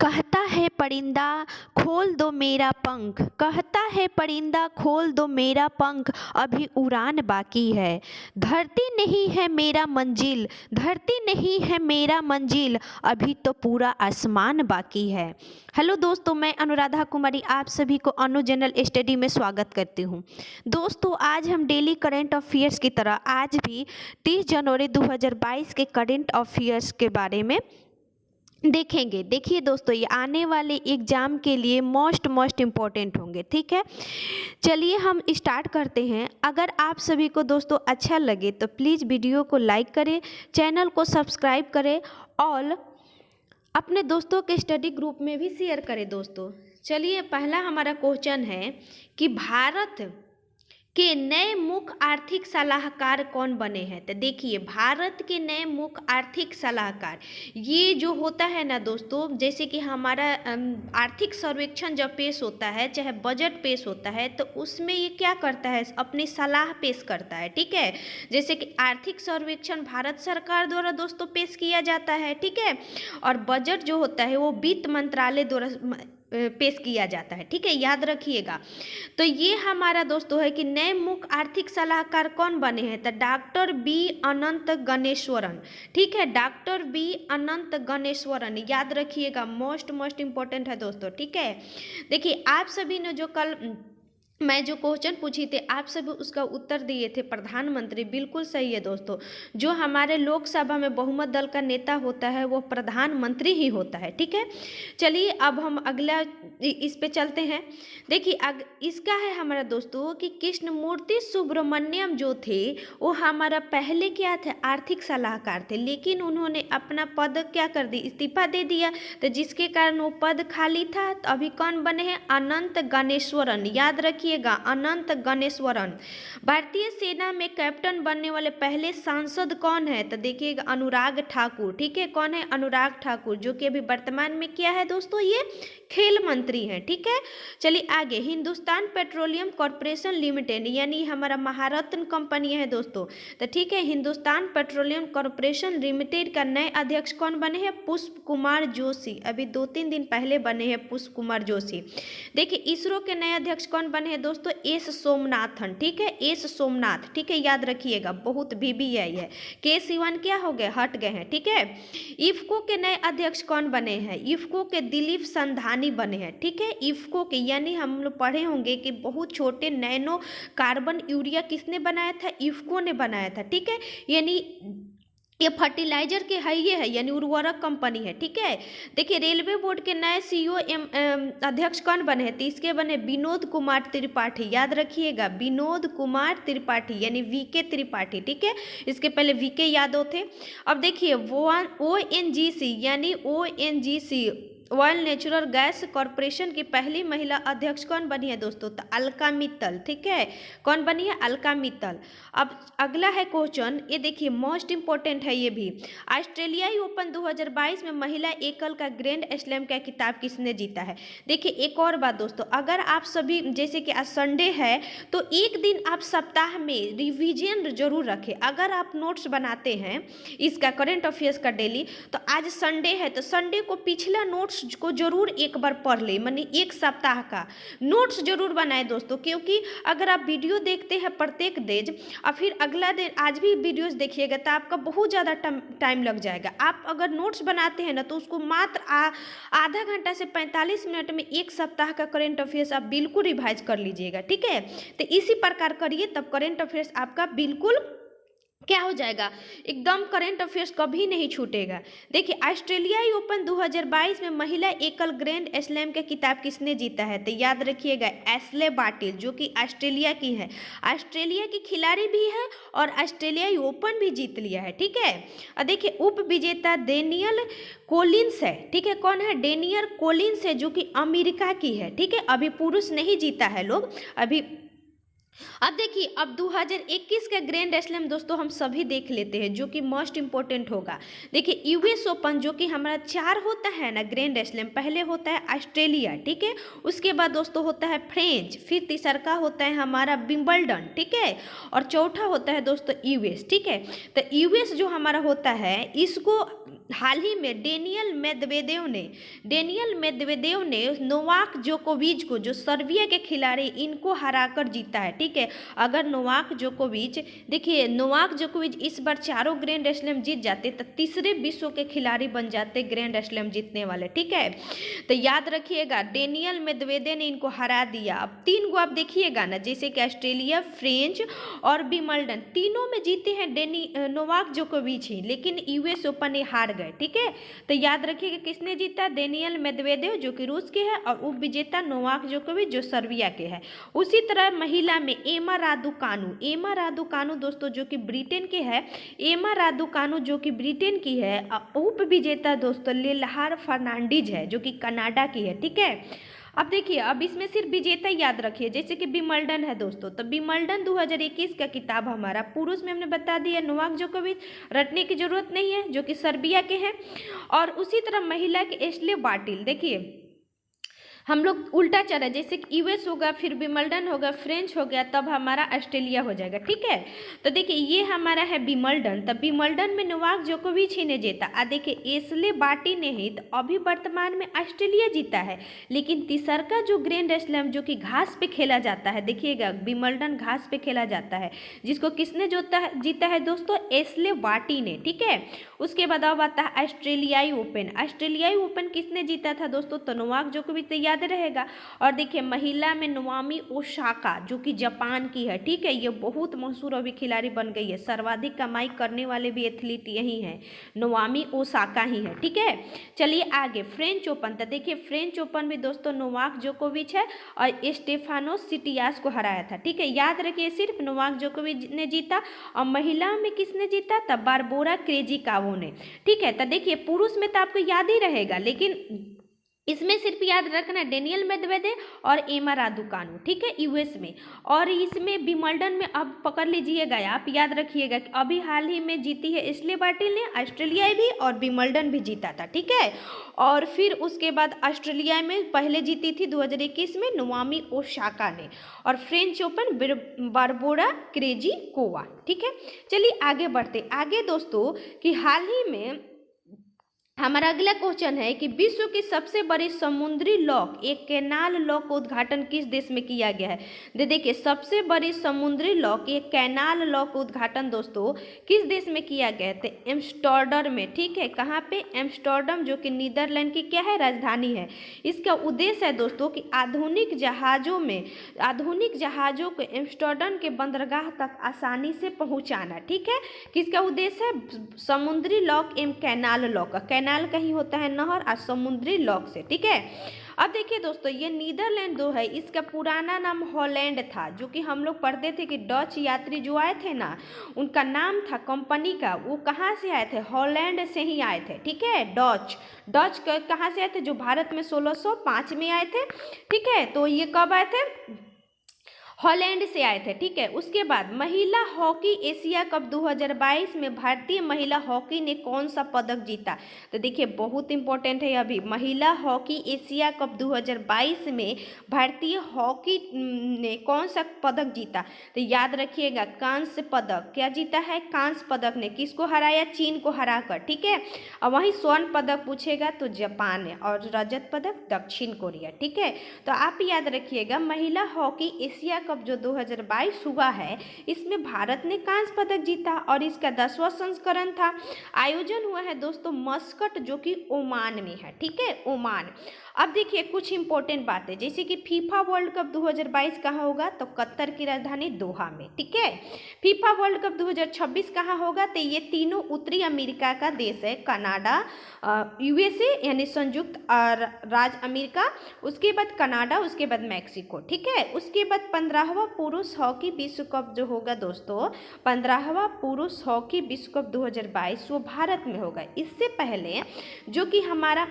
कहता है परिंदा खोल दो मेरा पंख, कहता है परिंदा खोल दो मेरा पंख, अभी उड़ान बाकी है। धरती नहीं है मेरा मंजिल, धरती नहीं है मेरा मंजिल, अभी तो पूरा आसमान बाकी है। हेलो दोस्तों, मैं अनुराधा कुमारी आप सभी को अनु जनरल स्टडी में स्वागत करती हूँ। दोस्तों, आज हम डेली करंट अफेयर्स की तरह आज भी 30 जनवरी 2022 के करंट अफेयर्स के बारे में देखेंगे। देखिए दोस्तों, ये आने वाले एग्ज़ाम के लिए मोस्ट इम्पॉर्टेंट होंगे, ठीक है। चलिए हम स्टार्ट करते हैं। अगर आप सभी को दोस्तों अच्छा लगे तो प्लीज़ वीडियो को लाइक करें, चैनल को सब्सक्राइब करें और अपने दोस्तों के स्टडी ग्रुप में भी शेयर करें दोस्तों। चलिए, पहला हमारा क्वेश्चन है कि भारत के नए मुख्य आर्थिक सलाहकार कौन बने हैं। तो देखिए, भारत के नए मुख्य आर्थिक सलाहकार, ये जो होता है ना दोस्तों, जैसे कि हमारा आर्थिक सर्वेक्षण जब पेश होता है, चाहे बजट पेश होता है, तो उसमें ये क्या करता है, अपनी सलाह पेश करता है, ठीक है। जैसे कि आर्थिक सर्वेक्षण भारत सरकार द्वारा दोस्तों पेश किया जाता है, ठीक है, और बजट जो होता है वो वित्त मंत्रालय द्वारा पेश किया जाता है, ठीक है, याद रखिएगा। तो ये हमारा दोस्तों है कि नए मुख्य आर्थिक सलाहकार कौन बने हैं। तो डॉक्टर बी अनंत गणेश्वरन, ठीक है, डॉक्टर बी अनंत गणेश्वरन, याद रखिएगा, मोस्ट इम्पोर्टेंट है दोस्तों, ठीक है। देखिए, आप सभी ने जो कल मैं जो क्वेश्चन पूछी थी, आप सभी उसका उत्तर दिए थे प्रधानमंत्री, बिल्कुल सही है दोस्तों। जो हमारे लोकसभा में बहुमत दल का नेता होता है वो प्रधानमंत्री ही होता है, ठीक है। चलिए, अब हम अगला इस पे चलते हैं। देखिए, इसका है हमारा दोस्तों कि कृष्णमूर्ति सुब्रमण्यम जो थे वो हमारा पहले क्या थे, आर्थिक सलाहकार थे, लेकिन उन्होंने अपना पद क्या कर दी, इस्तीफा दे दिया, तो जिसके कारण वो पद खाली था। तो अभी कौन बने हैं, अनंत गणेश्वरन, याद रखिए, अनंत गणेश्वरन। भारतीय सेना में कैप्टन बनने वाले पहले सांसद कौन है। तो देखिएगा, अनुराग ठाकुर, ठीक है, कौन है, अनुराग ठाकुर, जो कि अभी वर्तमान में क्या है दोस्तों, ये खेल मंत्री हैं, ठीक है। चलिए आगे, हिंदुस्तान पेट्रोलियम कॉर्पोरेशन लिमिटेड, यानी हमारा महारत्न कंपनी है दोस्तों। तो ठीक है, हिंदुस्तान पेट्रोलियम कॉर्पोरेशन लिमिटेड का नए अध्यक्ष कौन बने हैं, पुष्प कुमार जोशी, अभी 2-3 दिन पहले बने हैं पुष्प कुमार जोशी। देखिए, इसरो के नए अध्यक्ष कौन बने हैं दोस्तों, एस सोमनाथन, ठीक है, एस सोमनाथ, ठीक है, याद रखिएगा, बहुत VBI है, के सिवन क्या हो गए, हट गए हैं, ठीक है। इफ्को के नए अध्यक्ष कौन बने हैं, इफ्को के दिलीप संधानी बने हैं, ठीक है। इफ्को के, यानी हम लोग पढ़े होंगे कि बहुत छोटे नैनो कार्बन यूरिया किसने बनाया था, इफ्को ने बनाया था, ठीक है। यानी ये फर्टिलाइजर के है, ये है, यानी उर्वरक कंपनी है, ठीक है। देखिए, रेलवे बोर्ड के नए CEO अध्यक्ष कौन बने हैं, तो इसके बने विनोद कुमार त्रिपाठी, याद रखिएगा, विनोद कुमार त्रिपाठी, यानी VK त्रिपाठी, ठीक है। इसके पहले VK यादव थे। अब देखिए, ONGC, यानी ONGC oil natural gas corporation की पहली महिला अध्यक्ष कौन बनी है दोस्तों, तो अलका मित्तल, ठीक है, कौन बनी है, अलका मित्तल। अब अगला है क्वेश्चन, ये देखिए मोस्ट इंपॉर्टेंट है ये भी। ऑस्ट्रेलियाई ओपन 2022 में महिला एकल का ग्रैंड स्लैम का खिताब किसने जीता है। देखिए, एक और बात दोस्तों, अगर आप सभी, जैसे कि आज संडे है, तो एक दिन आप सप्ताह में रिविजन जरूर रखें। अगर आप नोट्स बनाते हैं इसका करंट अफेयर्स का डेली, तो आज संडे है, तो संडे को पिछला नोट्स को जरूर एक बार पढ़ ले, माने एक सप्ताह का नोट्स जरूर बनाए दोस्तों, क्योंकि अगर आप वीडियो देखते हैं प्रत्येक दिन और फिर अगला दिन आज भी वीडियोस देखिएगा तो आपका बहुत ज़्यादा टाइम लग जाएगा। आप अगर नोट्स बनाते हैं ना, तो उसको मात्र आधा घंटा से 45 मिनट में एक सप्ताह का करंट अफेयर्स आप बिल्कुल रिवाइज कर लीजिएगा, ठीक है। तो इसी प्रकार करिए, तब करंट अफेयर्स आपका बिल्कुल क्या हो जाएगा, एकदम करंट अफेयर्स कभी नहीं छूटेगा। देखिए, ऑस्ट्रेलियाई ओपन 2022 में महिला एकल ग्रैंड स्लैम का खिताब किसने जीता है, तो याद रखिएगा, एशले बार्टी, जो कि ऑस्ट्रेलिया की है, ऑस्ट्रेलिया की खिलाड़ी भी है और ऑस्ट्रेलियाई ओपन भी जीत लिया है, ठीक है। और देखिए, उप विजेता डेनियल कोलिंस है, ठीक है, कौन है, डेनियल कोलिंस है, जो कि अमेरिका की है, ठीक है। अभी पुरुष नहीं जीता है लोग अभी। अब देखिए, अब 2021 का ग्रैंड स्लैम दोस्तों हम सभी देख लेते हैं, जो कि मोस्ट इंपॉर्टेंट होगा। देखिए, US ओपन जो कि हमारा 4 होता है ना ग्रैंड स्लैम, पहले होता है ऑस्ट्रेलिया, ठीक है, उसके बाद दोस्तों होता है फ्रेंच, फिर तीसरा होता है हमारा विंबलडन, ठीक है, और चौथा होता है दोस्तों US, ठीक है। तो US जो हमारा होता है, इसको हाल ही में डेनियल मेदवेदेव ने नोवाक जोकोविच को, जो सर्बिया के खिलाड़ी, इनको हराकर जीता है। ठीक है, अगर नोवाक जोकोविच, देखिए नोवाक जोकोविच इस बार 4 ग्रैंड स्लैम जीत जाते तो तीसरे विश्व के खिलाड़ी बन जाते ग्रैंड स्लैम जीतने वाले। ठीक है, तो याद रखिएगा डेनियल मेदवेदेव ने इनको हरा दिया। अब 3 गो आप देखिएगा ना, जैसे कि ऑस्ट्रेलिया, फ्रेंच और विंबलडन, तीनों में जीते हैं नोवाक जोकोविच ही, लेकिन यूएस ओपन ये हार गए। ठीक है, तो याद रखिएगा किसने जीता, डेनियल मेदवेदेव जो कि रूस के हैं, और उप विजेता नोवाक जोकोविच जो सर्बिया के हैं। उसी तरह महिला में एमा रादुकानु दोस्तों जो कि ब्रिटेन के है, एमा रादुकानु जो कि ब्रिटेन की है। उप विजेता दोस्तों लेलहार फर्नांडीज है जो कि कनाडा की है। ठीक है, अब देखिए, अब इसमें सिर्फ विजेता याद रखिए, जैसे कि विंबलडन है दोस्तों, तो विंबलडन 2021 का किताब हमारा पुरुष में हमने बता दिया नोवाक जोकोविच, रटने की जरूरत नहीं है, जो कि सर्बिया के हैं। और उसी तरह महिला के एश्ले बार्टी, देखिए हम लोग उल्टा चल रहा है, जैसे कि यूएस होगा, फिर विंबलडन होगा, फ्रेंच हो गया, तब हमारा ऑस्ट्रेलिया हो जाएगा। ठीक है, तो देखिए ये हमारा है विंबलडन, तब विंबलडन में नोवाक जोकोविच ही ने जीता। देखिए एश्ले बार्टी ने ही, तो अभी वर्तमान में ऑस्ट्रेलिया जीता है। लेकिन तीसरा जो ग्रैंड स्लैम जो कि घास पे खेला जाता है, देखिएगा विंबलडन घास पे खेला जाता है, जिसको किसने जीता है दोस्तों, एश्ले बार्टी ने। ठीक है, उसके बाद अब आता है ऑस्ट्रेलियाई ओपन किसने जीता था दोस्तों, तो नोवाक जोकोविच, याद रहेगा। और देखिए महिला में नोवामी ओसाका जो कि जापान की है। ठीक है, ये बहुत मशहूर अभी खिलाड़ी बन गई है, सर्वाधिक कमाई करने वाले भी एथलीट यही हैं, नोवामी ओसाका ही है। ठीक है, चलिए आगे फ्रेंच ओपन, तो देखिए फ्रेंच ओपन में दोस्तों नोवाक जोकोविच है और स्टेफानोस सिटियास को हराया था। ठीक है, याद रखिए सिर्फ नोवाक जोकोविच ने जीता। और महिला में किसने जीता, तब बारबोरा क्रेजिकोवा ने। ठीक है, तो देखिए पुरुष में तो आपको याद ही रहेगा, लेकिन इसमें सिर्फ याद रखना डेनियल मेदवेदेव और एमा रादुकानु। ठीक है, यूएस में। और इसमें विंबलडन में अब पकड़ लीजिएगा, आप याद रखिएगा कि अभी हाल ही में जीती है एश्ले बार्टी ने, ऑस्ट्रेलिया भी, और विंबलडन भी जीता था। ठीक है, और फिर उसके बाद ऑस्ट्रेलिया में पहले जीती थी 2021 में नोवामी ओसाका ने, और फ्रेंच ओपन बारबोरा क्रेजिकोवा। ठीक है, चलिए आगे बढ़ते आगे दोस्तों कि हाल ही में हमारा अगला क्वेश्चन है कि विश्व की सबसे बड़ी समुद्री लॉक, एक कैनाल लॉक का उद्घाटन किस देश में किया गया है। देखिए सबसे बड़ी समुद्री लॉक, एक कैनाल लॉक का उद्घाटन दोस्तों किस देश में किया गया है, तो एम्स्टर्डम में। ठीक है, कहाँ पे, एम्स्टर्डम जो कि नीदरलैंड की क्या है, राजधानी है। इसका उद्देश्य है दोस्तों कि आधुनिक जहाज़ों को एम्स्टर्डम के बंदरगाह तक आसानी से पहुँचाना। ठीक है, किसका उद्देश्य है, समुद्री लॉक एवं कैनाल लॉक। कैनाल कहीं होता है नहर और समुद्री लॉक से। ठीक है, अब देखिए दोस्तों ये नीदरलैंड जो है इसका पुराना नाम हॉलैंड था, जो कि हम लोग पढ़ते थे कि डच यात्री जो आए थे ना, उनका नाम था कंपनी का, वो कहाँ से आए थे, हॉलैंड से ही आए थे। ठीक है, डच कहाँ से आए थे, जो भारत में 1605 में आए थे। ठीक है, तो ये कब आए थे, हॉलैंड से आए थे। ठीक है, उसके बाद महिला हॉकी एशिया कप 2022 में भारतीय महिला हॉकी ने कौन सा पदक जीता, तो देखिए बहुत इंपॉर्टेंट है अभी, महिला हॉकी एशिया कप 2022 में भारतीय हॉकी ने कौन सा पदक जीता, तो याद रखिएगा कांस्य पदक। क्या जीता है, कांस्य पदक ने, किसको हराया, चीन को हराकर। ठीक है, और वहीं स्वर्ण पदक पूछेगा तो जापान है, और रजत पदक दक्षिण कोरिया। ठीक है, तो आप याद रखिएगा महिला हॉकी एशिया कप जो 2022 हुआ है इसमें भारत ने कांस्य पदक जीता, और इसका 10वां संस्करण था। आयोजन हुआ है दोस्तों मस्कट जो कि ओमान में है। ठीक है, ओमान। अब देखिए कुछ इंपॉर्टेंट बातें, जैसे कि फीफा वर्ल्ड कप 2022 कहाँ होगा, तो कतर की राजधानी दोहा में। ठीक है, फीफा वर्ल्ड कप 2026 कहाँ होगा, तो ये तीनों उत्तरी अमेरिका का देश है, कनाडा, यूएसए यानी संयुक्त राज्य अमेरिका, उसके बाद कनाडा, उसके बाद मैक्सिको। ठीक है, उसके बाद 15वां पुरुष हॉकी विश्व कप जो होगा दोस्तों, 15वां पुरुष हॉकी विश्व कप 2022 वो भारत में होगा। इससे पहले जो कि हमारा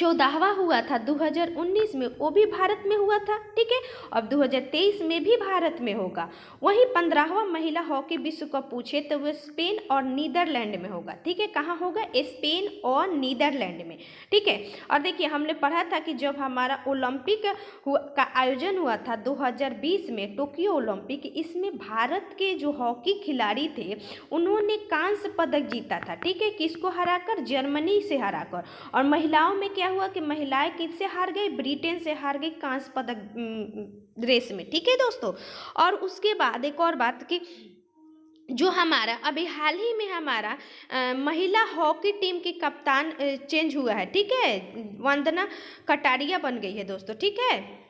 14वां हुआ था 2019 में, वो भी भारत में हुआ था, ठीक है। अब 2023 में भी भारत में होगा। वहीं 15वां महिला हॉकी विश्व कप पूछे तो वो स्पेन और नीदरलैंड में होगा, ठीक है। कहाँ होगा? स्पेन और नीदरलैंड में, ठीक है। और देखिए हमने पढ़ा था कि जब हमारा ओलंपिक का आयोजन हुआ था 2020 में, टोक्यो ओलंपिक, इसमें भारत के जो हॉकी खिलाड़ी थे उन्होंने कांस्य पदक जीता था, ठीक है। किसको हराकर? जर्मनी से हराकर। और महिलाओं में क्या हुआ कि महिलाएं किससे हार गई? ब्रिटेन से हार गई कांस्य पदक रेस में, ठीक है दोस्तों। और उसके बाद एक और बात कि जो हमारा अभी हाल ही में हमारा महिला हॉकी टीम की कप्तान चेंज हुआ है, ठीक है। वंदना कटारिया बन गई है दोस्तों, ठीक है।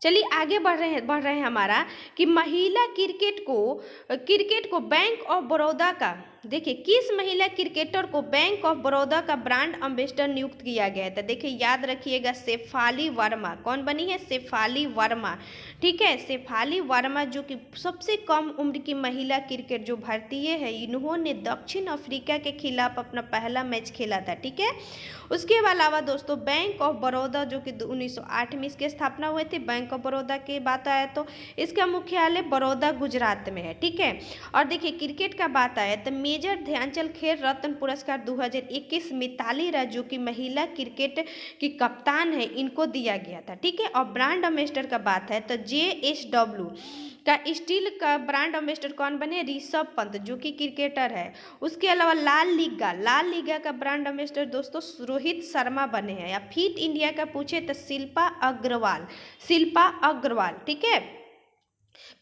चलिए आगे बढ़ रहे हैं हमारा कि महिला क्रिकेट को बैंक ऑफ बड़ौदा का, देखिए किस महिला क्रिकेटर को बैंक ऑफ बड़ौदा का ब्रांड एम्बेसडर नियुक्त किया गया है? तो देखिए याद रखिएगा, शेफाली वर्मा। कौन बनी है? शेफाली वर्मा, ठीक है। शेफाली वर्मा जो कि सबसे कम उम्र की महिला क्रिकेट जो भारतीय है, इन्होंने दक्षिण अफ्रीका के खिलाफ अपना पहला मैच खेला था, ठीक है। उसके अलावा दोस्तों बैंक ऑफ बड़ौदा जो कि 1908 में इसकी स्थापना हुई थी। बैंक ऑफ बड़ौदा की बात आया तो इसका मुख्यालय बड़ौदा गुजरात में है, ठीक है। और देखिए क्रिकेट का बात आया तो मेजर ध्यानचंद खेल रत्न पुरस्कार 2021 मिताली राज जो कि महिला क्रिकेट की कप्तान है, इनको दिया गया था, ठीक है। और ब्रांड एम्बेसडर का बात है तो JSW का स्टील का ब्रांड एम्बेसडर कौन बने? ऋषभ पंत जो कि क्रिकेटर है। उसके अलावा लाल लीगा का ब्रांड एम्बेसडर दोस्तों रोहित शर्मा बने हैं। या फिट इंडिया का पूछे तो शिल्पा अग्रवाल, ठीक है।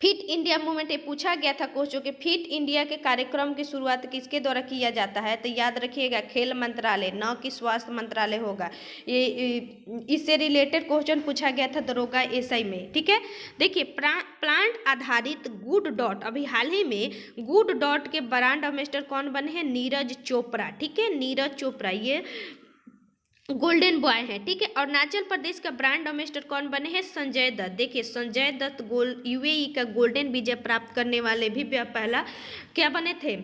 फिट इंडिया मूवमेंट ये पूछा गया था क्वेश्चन कि फिट इंडिया के कार्यक्रम की शुरुआत किसके द्वारा किया जाता है? तो याद रखिएगा खेल मंत्रालय, न कि स्वास्थ्य मंत्रालय होगा। ये इससे रिलेटेड क्वेश्चन पूछा गया था दरोगा SI में, ठीक है। देखिए प्लांट आधारित गुड डॉट, अभी हाल ही में गुड डॉट के ब्रांड एम्बेसडर कौन बने हैं? नीरज चोपड़ा, ठीक है। नीरज चोपड़ा ये गोल्डन बॉय है, ठीक है। अरुणाचल प्रदेश का ब्रांड एम्बेसडर कौन बने हैं? संजय दत्त। देखिए संजय दत्त UAE का गोल्डन विजय प्राप्त करने वाले भी पहला क्या बने थे?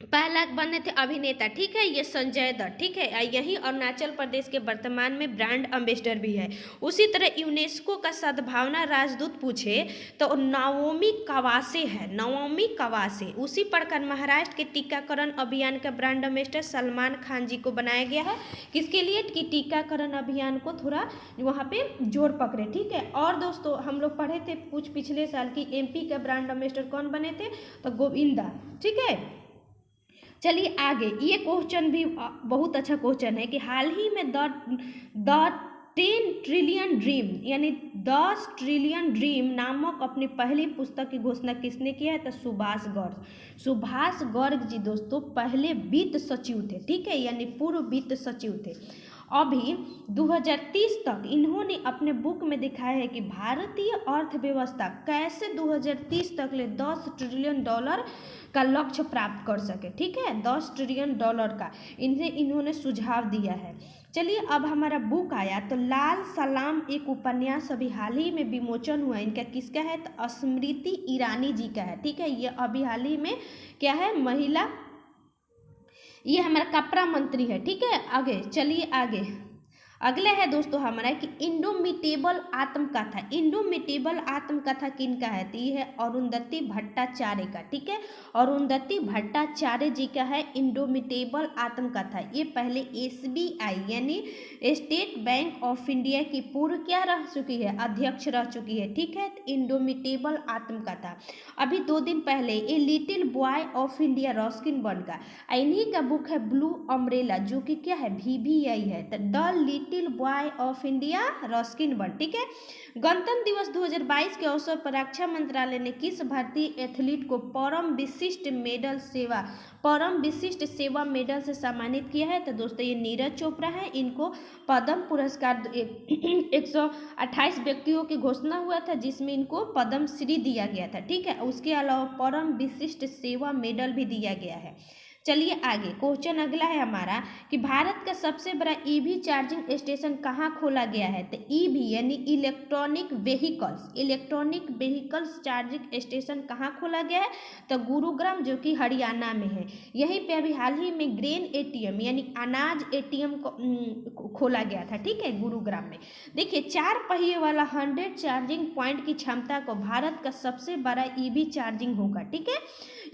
पहला बने थे अभिनेता, ठीक है। ये संजय दत्त, ठीक है। यही अरुणाचल प्रदेश के वर्तमान में ब्रांड एम्बेसडर भी है। उसी तरह यूनेस्को का सद्भावना राजदूत पूछे तो नवोमी कवासे है, नवोमी कवासे। उसी प्रकार महाराष्ट्र के टीकाकरण अभियान का ब्रांड एम्बेसडर सलमान खान जी को बनाया गया है। किसके लिए? कि टीकाकरण अभियान को थोड़ा वहाँ पे जोर पकड़े, ठीक है। और दोस्तों हम लोग पढ़े थे कुछ पिछले साल की MP का ब्रांड एम्बेसडर कौन बने थे? तो गोविंदा, ठीक है। चलिए आगे, ये क्वेश्चन भी बहुत अच्छा क्वेश्चन है कि हाल ही में द 10 ट्रिलियन ड्रीम यानी 10 ट्रिलियन ड्रीम नामक अपनी पहली पुस्तक की घोषणा किसने किया है? तो सुभाष गर्ग जी दोस्तों पहले वित्त सचिव थे, ठीक है, यानी पूर्व वित्त सचिव थे। अभी 2030 तक इन्होंने अपने बुक में दिखाया है कि भारतीय अर्थव्यवस्था कैसे 2030 तक ले $10 ट्रिलियन का लक्ष्य प्राप्त कर सके, ठीक है। $10 ट्रिलियन का इन्होंने सुझाव दिया है। चलिए अब हमारा बुक आया तो लाल सलाम एक उपन्यास अभी हाल ही में विमोचन हुआ। इनका किसका है? तो स्मृति ईरानी जी का है, ठीक है। ये अभी हाल ही में क्या है? महिला, ये हमारा कपड़ा मंत्री है, ठीक है। आगे चलिए आगे, अगला है दोस्तों हमारा कि इंडोमिटेबल आत्मकथा। इंडोमिटेबल आत्मकथा किनका है? तो ये है अरुंधति भट्टाचार्य का, ठीक है। अरुंधति भट्टाचार्य जी का है इंडोमिटेबल आत्मकथा। ये पहले SBI यानी स्टेट बैंक ऑफ इंडिया की पूर्व क्या रह चुकी है? अध्यक्ष रह चुकी है, ठीक है। इंडोमिटेबल आत्मकथा अभी 2 दिन पहले a little boy of India Ruskin bird का, इन्हीं का बुक है ब्लू अम्ब्रेला जो कि क्या है? VBI है। तो the little boy of India Ruskin bird, ठीक है। गणतंत्र दिवस 2022 के अवसर पर रक्षा मंत्रालय ने किस भारतीय एथलीट को परम विशिष्ट सेवा मेडल से सम्मानित किया है? तो दोस्तों ये नीरज चोपड़ा है। इनको पद्म पुरस्कार 128 व्यक्तियों की घोषणा हुआ था जिसमें इनको पद्म श्री दिया गया था, ठीक है। उसके अलावा परम विशिष्ट सेवा मेडल भी दिया गया है। चलिए आगे क्वेश्चन अगला है हमारा कि भारत का सबसे बड़ा ईवी चार्जिंग स्टेशन कहाँ खोला गया है। तो ईवी यानी इलेक्ट्रॉनिक व्हीकल्स चार्जिंग स्टेशन कहाँ खोला गया है। तो गुरुग्राम जो कि हरियाणा में है। यहीं पे अभी हाल ही में ग्रेन एटीएम यानी अनाज एटीएम को खोला गया था, ठीक है, गुरुग्राम में। देखिए 4 पहिए वाला 100 चार्जिंग पॉइंट की क्षमता को भारत का सबसे बड़ा ईवी चार्जिंग होगा, ठीक है।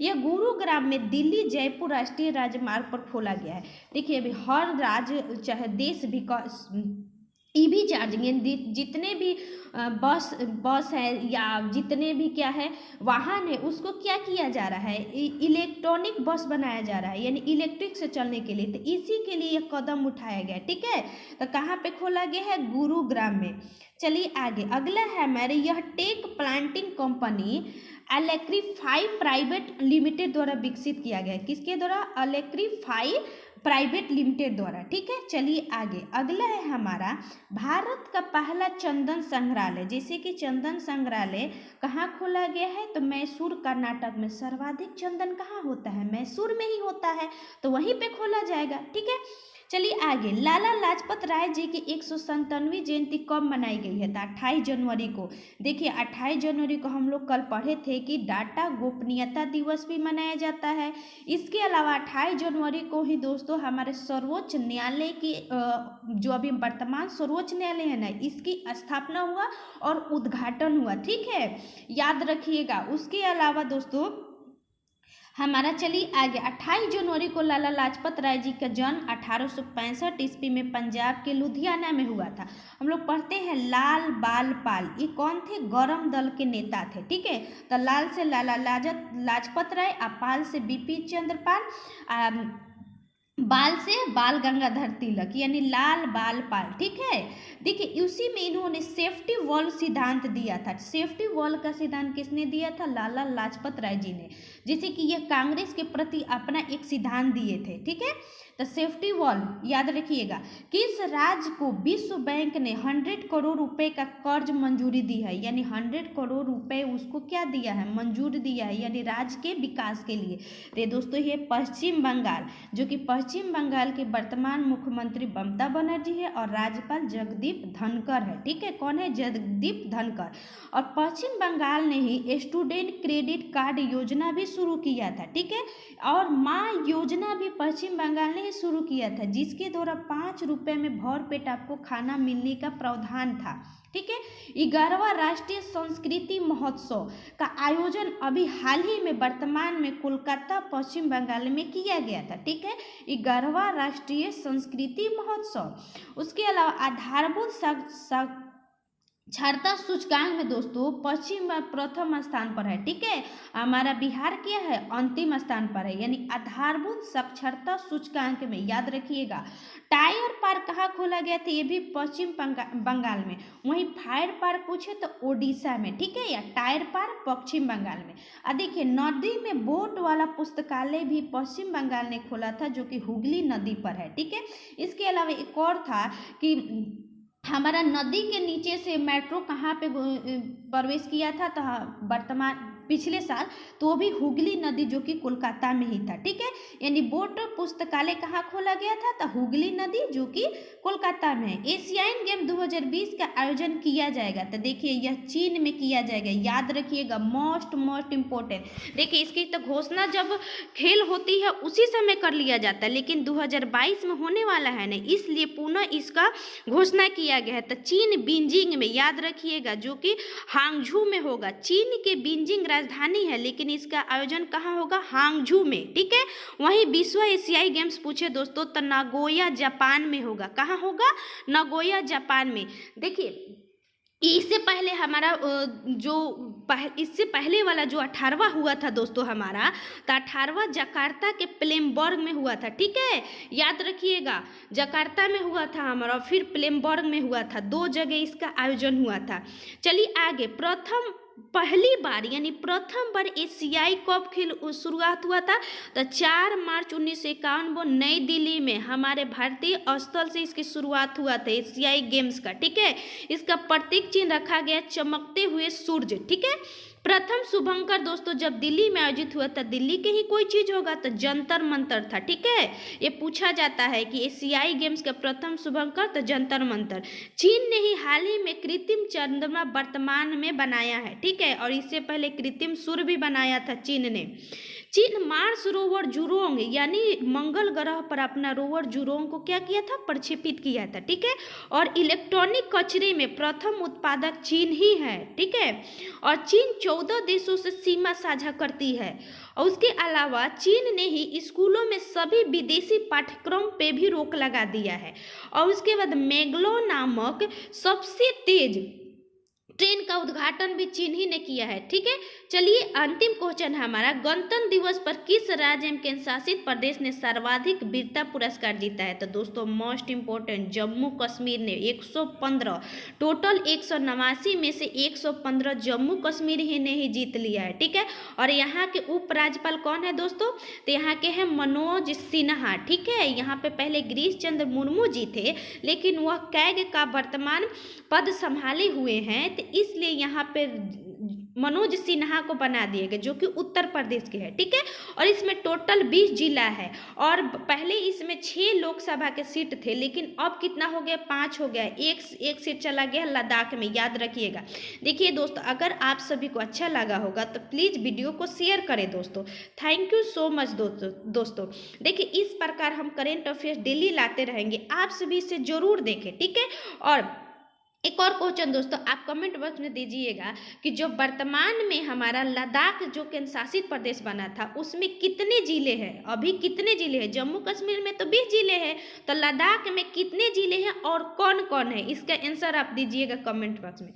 यह गुरुग्राम में दिल्ली जयपुर राष्ट्रीय राजमार्ग पर खोला गया है। देखिए अभी हर राज्य चाहे देश विकास ईवी चार्जिंग यानी जितने भी बस है या जितने भी क्या है वाहन है उसको क्या किया जा रहा है, इलेक्ट्रॉनिक बस बनाया जा रहा है यानी इलेक्ट्रिक से चलने के लिए। तो इसी के लिए यह कदम उठाया गया, ठीक है। तो कहाँ पे खोला गया है, गुरुग्राम में। चलिए आगे अगला है हमारे यह tech planting company Electrify private limited द्वारा विकसित किया गया है। किसके द्वारा, एलेक्ट्रीफाई प्राइवेट लिमिटेड द्वारा, ठीक है। चलिए आगे अगला है हमारा भारत का पहला चंदन संग्रहालय। जैसे कि चंदन संग्रहालय कहाँ खोला गया है, तो मैसूर कर्नाटक में। सर्वाधिक चंदन कहाँ होता है, मैसूर में ही होता है, तो वहीं पे खोला जाएगा, ठीक है। चलिए आगे लाला लाजपत राय जी की 197वीं जयंती कब मनाई गई है, तो 28 जनवरी को। देखिए 28 जनवरी को हम लोग कल पढ़े थे कि डाटा गोपनीयता दिवस भी मनाया जाता है। इसके अलावा 28 जनवरी को ही दोस्तों हमारे सर्वोच्च न्यायालय की जो अभी वर्तमान सर्वोच्च न्यायालय है ना, इसकी स्थापना हुआ और उद्घाटन हुआ, ठीक है, याद रखिएगा। उसके अलावा दोस्तों हमारा चलिए आगे 28 जनवरी को लाला लाजपत राय जी का जन्म 1865 ईस्वी में पंजाब के लुधियाना में हुआ था। हम लोग पढ़ते हैं लाल बाल पाल, ये कौन थे, गौरम दल के नेता थे, ठीक है। तो लाल से लाला लाजपत राय और पाल से बिपिन चंद्र पाल, बाल से बाल गंगाधर तिलक यानी लाल बाल पाल, ठीक है। देखिए उसी में इन्होंने सेफ्टी वॉल सिद्धांत दिया था। सेफ्टी वॉल का सिद्धांत किसने दिया था, लाला लाजपत राय जी ने। जैसे कि यह कांग्रेस के प्रति अपना एक सिद्धांत दिए थे, ठीक है। तो सेफ्टी वॉल याद रखिएगा। किस राज्य को विश्व बैंक ने 100 करोड़ रुपए का कर्ज मंजूरी दी है, यानी 100 करोड़ रुपए उसको क्या दिया है, मंजूर दिया है, यानी राज्य के विकास के लिए। तो दोस्तों ये पश्चिम बंगाल, जो कि पश्चिम बंगाल के वर्तमान मुख्यमंत्री ममता बनर्जी है और राज्यपाल जगदीप धनखड़ है, ठीक है। कौन है, जगदीप धनखड़। और पश्चिम बंगाल ने ही स्टूडेंट क्रेडिट कार्ड योजना भी शुरू किया था, ठीक है। और माँ योजना भी पश्चिम बंगाल ने ही शुरू किया था, जिसके द्वारा 5 रुपए में भर पेट आपको खाना मिलने का प्रावधान था, ठीक है। 11वां राष्ट्रीय संस्कृति महोत्सव का आयोजन अभी हाल ही में वर्तमान में कोलकाता पश्चिम बंगाल में किया गया था, ठीक है। 11वां राष्ट्रीय संस्कृति महोत्सव। उसके अलावा आधारभूत साक्षरता सूचकांक में दोस्तों पश्चिम प्रथम स्थान पर है, ठीक है। हमारा बिहार क्या है, अंतिम स्थान पर है, यानी आधारभूत साक्षरता सूचकांक में याद रखिएगा। टायर पार्क कहाँ खोला गया था, ये भी पश्चिम बंगाल में। वहीं फायर पार्क पूछे तो ओडिशा में, ठीक है, या टायर पार्क पश्चिम बंगाल में। देखिए नदी में बोट वाला पुस्तकालय भी पश्चिम बंगाल ने खोला था, जो कि हुगली नदी पर है, ठीक है। इसके अलावा एक और था कि हमारा नदी के नीचे से मेट्रो कहाँ पे प्रवेश किया था, तो वर्तमान पिछले साल, तो वो भी हुगली नदी जो कि कोलकाता में ही था, ठीक है। यानी बोट पुस्तकालय कहाँ खोला गया था, तो हुगली नदी जो कि कोलकाता में है। एशियाई गेम 2020 का आयोजन किया जाएगा, तो देखिए यह चीन में किया जाएगा, याद रखिएगा, मोस्ट इम्पोर्टेंट। देखिए इसकी तो घोषणा जब खेल होती है उसी समय कर लिया जाता है, लेकिन 2022 में होने वाला है ना, इसलिए पुनः इसका घोषणा किया गया है। तो चीन बीजिंग में, याद रखिएगा, जो कि हांगझू में होगा। चीन के बीजिंग राजधानी है, लेकिन इसका आयोजन कहाँ होगा, हांगझू में, ठीक है। वहीं विश्व एशियाई गेम्स पूछे दोस्तों तो नागोया जापान में होगा। कहाँ होगा, नागोया जापान में। देखिए इससे पहले हमारा इससे पहले वाला जो 18वां हुआ था दोस्तों हमारा, तो 18वां जकार्ता के प्लेमबर्ग में हुआ था, ठीक है, याद रखिएगा। जकार्ता में हुआ था हमारा, फिर प्लेमबर्ग में हुआ था, 2 जगह इसका आयोजन हुआ था। चलिए आगे पहली बार यानी प्रथम बार एशियाई कप खेल शुरुआत हुआ था, तो 4 मार्च 1951 को नई दिल्ली में हमारे भारतीय स्थल से इसकी शुरुआत हुआ था एशियाई गेम्स का, ठीक है। इसका प्रतीक चिन्ह रखा गया चमकते हुए सूर्य, ठीक है। प्रथम शुभंकर दोस्तों जब दिल्ली में आयोजित हुआ था, दिल्ली के ही कोई चीज होगा तो जंतर मंतर था। ठीक है, ये पूछा जाता है कि एशियाई गेम्स का प्रथम शुभंकर तो जंतर मंतर। चीन ने ही हाल ही में कृत्रिम चंद्रमा वर्तमान में बनाया है। ठीक है, और इससे पहले कृत्रिम सूर्य भी बनाया था चीन ने। चीन मार्स रोवर जुरोंग यानी मंगल ग्रह पर अपना रोवर जुरोंग को क्या किया था, प्रक्षेपित किया था। ठीक है, और इलेक्ट्रॉनिक कचरे में प्रथम उत्पादक चीन ही है। ठीक है, और चीन 14 देशों से सीमा साझा करती है। और उसके अलावा चीन ने ही स्कूलों में सभी विदेशी पाठ्यक्रम पे भी रोक लगा दिया है। और उसके बाद मैग्लो नामक सबसे तेज ट्रेन का उद्घाटन भी चीन ही ने किया है। ठीक है, चलिए अंतिम क्वेश्चन है हमारा, गणतंत्र दिवस पर किस राज्य एवं केंद्र शासित प्रदेश ने सर्वाधिक वीरता पुरस्कार जीता है? तो दोस्तों मोस्ट इंपोर्टेंट जम्मू कश्मीर ने 115, टोटल 189 में से 115 जम्मू कश्मीर ही ने ही जीत लिया है। ठीक है, और यहाँ के उपराज्यपाल कौन है दोस्तों? तो यहाँ के हैं मनोज सिन्हा। ठीक है, यहाँ पे पहले गिरीश चंद्र मुर्मू जी थे, लेकिन वह कैग का वर्तमान पद संभाले हुए हैं, तो इसलिए यहाँ पे मनोज सिन्हा को बना दिए गए, जो कि उत्तर प्रदेश के हैं। ठीक है, और इसमें टोटल 20 जिला है, और पहले इसमें 6 लोकसभा के सीट थे, लेकिन अब कितना हो गया, 5 हो गया। एक सीट चला गया लद्दाख में, याद रखिएगा। देखिए दोस्तों, अगर आप सभी को अच्छा लगा होगा तो प्लीज़ वीडियो को शेयर करें दोस्तों। थैंक यू सो मच दोस्तों। देखिए इस प्रकार हम करेंट अफेयर्स डेली लाते रहेंगे, आप सभी इसे जरूर देखें। ठीक है, और एक और क्वेश्चन दोस्तों आप कमेंट बॉक्स में दीजिएगा कि जो वर्तमान में हमारा लद्दाख जो केंद्र शासित प्रदेश बना था उसमें कितने जिले हैं, अभी कितने जिले हैं? जम्मू कश्मीर में तो 20 जिले हैं, तो लद्दाख में कितने जिले हैं और कौन कौन है? इसका आंसर आप दीजिएगा कमेंट बॉक्स में।